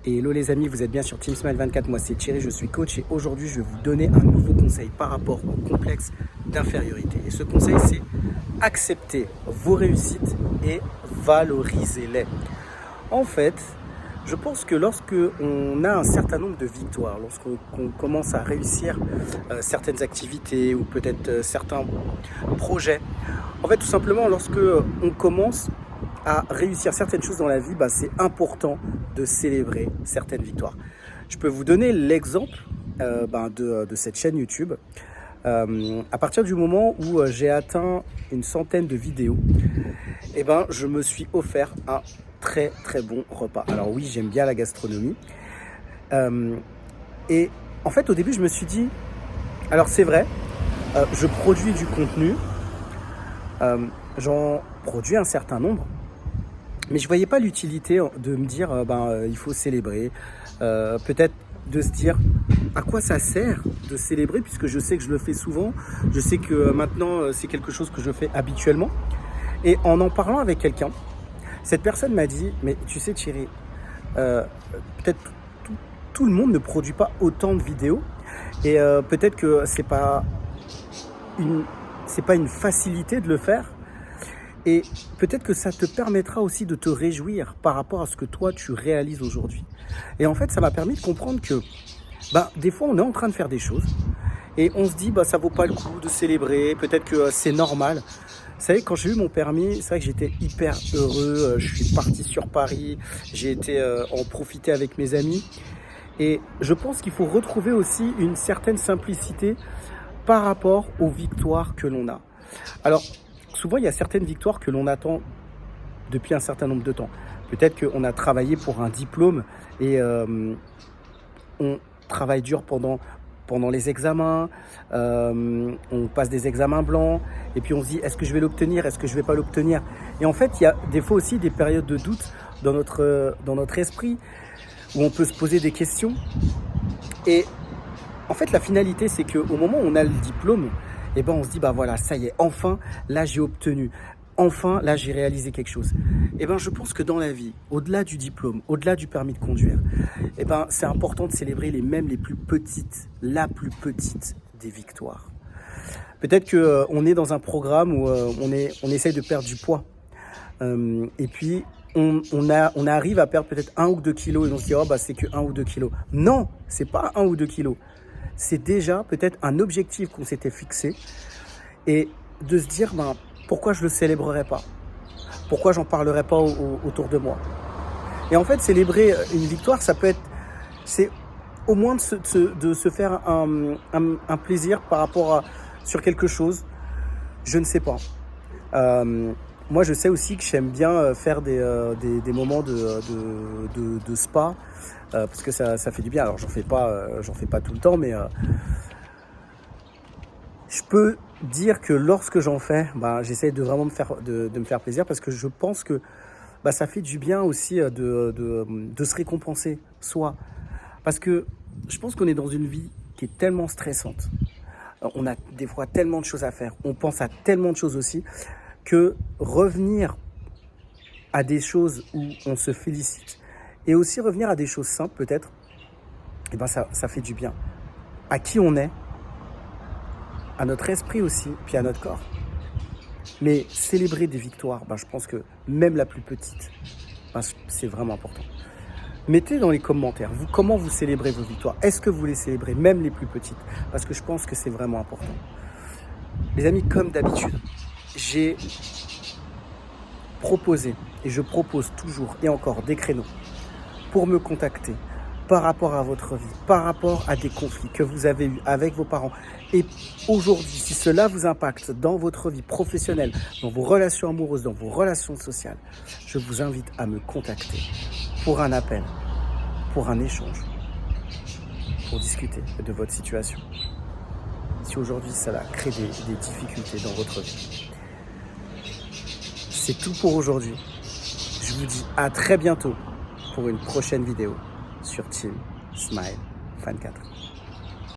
Et hello les amis, vous êtes bien sur Team Smile 24, moi c'est Thierry, je suis coach et aujourd'hui je vais vous donner un nouveau conseil par rapport au complexe d'infériorité. Et ce conseil c'est accepter vos réussites et valorisez-les. En fait, je pense que lorsque on a un certain nombre de victoires, lorsqu'on commence à réussir certaines activités ou peut-être certains projets, en fait tout simplement lorsque on commence à réussir certaines choses dans la vie, c'est important de célébrer certaines victoires. Je peux vous donner l'exemple de cette chaîne YouTube. À partir du moment où j'ai atteint une centaine de vidéos, je me suis offert un très très bon repas. Alors oui, j'aime bien la gastronomie. Et en fait, au début, je me suis dit, alors c'est vrai, je produis du contenu, j'en produis un certain nombre, mais je ne voyais pas l'utilité de me dire il faut célébrer, peut-être de se dire à quoi ça sert de célébrer puisque je sais que je le fais souvent, je sais que maintenant c'est quelque chose que je fais habituellement. Et en parlant avec quelqu'un, cette personne m'a dit mais tu sais Thierry, peut-être tout le monde ne produit pas autant de vidéos et peut-être que c'est pas une facilité de le faire. Et peut-être que ça te permettra aussi de te réjouir par rapport à ce que toi, tu réalises aujourd'hui. Et en fait, ça m'a permis de comprendre que des fois, on est en train de faire des choses et on se dit ça vaut pas le coup de célébrer, peut-être que c'est normal. Vous savez, quand j'ai eu mon permis, c'est vrai que j'étais hyper heureux. Je suis parti sur Paris, j'ai été en profiter avec mes amis. Et je pense qu'il faut retrouver aussi une certaine simplicité par rapport aux victoires que l'on a. Alors, souvent, il y a certaines victoires que l'on attend depuis un certain nombre de temps. Peut-être qu'on a travaillé pour un diplôme et on travaille dur pendant les examens, on passe des examens blancs et puis on se dit est-ce que je vais l'obtenir, est-ce que je ne vais pas l'obtenir. Et en fait, il y a des fois aussi des périodes de doute dans notre esprit où on peut se poser des questions. Et en fait, la finalité, c'est qu'au moment où on a le diplôme, on se dit, voilà, ça y est, enfin, là, j'ai obtenu. Enfin, là, j'ai réalisé quelque chose. Je pense que dans la vie, au-delà du diplôme, au-delà du permis de conduire, c'est important de célébrer les plus petites, la plus petite des victoires. Peut-être qu'on est dans un programme où on essaye de perdre du poids. Et puis, on arrive à perdre peut-être 1 ou 2 kilos et on se dit, c'est que 1 ou 2 kilos. Non, c'est pas 1 ou 2 kilos. C'est déjà peut-être un objectif qu'on s'était fixé et de se dire pourquoi je ne le célébrerais pas, pourquoi j'en parlerais pas autour de moi. Et en fait, célébrer une victoire, c'est au moins de se faire un plaisir par rapport sur quelque chose, je ne sais pas. Moi, je sais aussi que j'aime bien faire des moments de spa. Parce que ça fait du bien. Alors j'en fais pas tout le temps, mais je peux dire que lorsque j'en fais, j'essaie de vraiment me faire plaisir parce que je pense que ça fait du bien aussi de se récompenser soi. Parce que je pense qu'on est dans une vie qui est tellement stressante. On a des fois tellement de choses à faire. On pense à tellement de choses aussi que revenir à des choses où on se félicite et aussi revenir à des choses simples peut-être, ça fait du bien. À qui on est, à notre esprit aussi, puis à notre corps. Mais célébrer des victoires, je pense que même la plus petite, c'est vraiment important. Mettez dans les commentaires, comment vous célébrez vos victoires. Est-ce que vous les célébrez, même les plus petites? Parce que je pense que c'est vraiment important. Les amis, comme d'habitude, j'ai proposé et je propose toujours et encore des créneaux pour me contacter par rapport à votre vie, par rapport à des conflits que vous avez eus avec vos parents. Et aujourd'hui, si cela vous impacte dans votre vie professionnelle, dans vos relations amoureuses, dans vos relations sociales, je vous invite à me contacter pour un appel, pour un échange, pour discuter de votre situation. Si aujourd'hui cela crée des difficultés dans votre vie. C'est tout pour aujourd'hui. Je vous dis à très bientôt pour une prochaine vidéo sur Team Smile 24.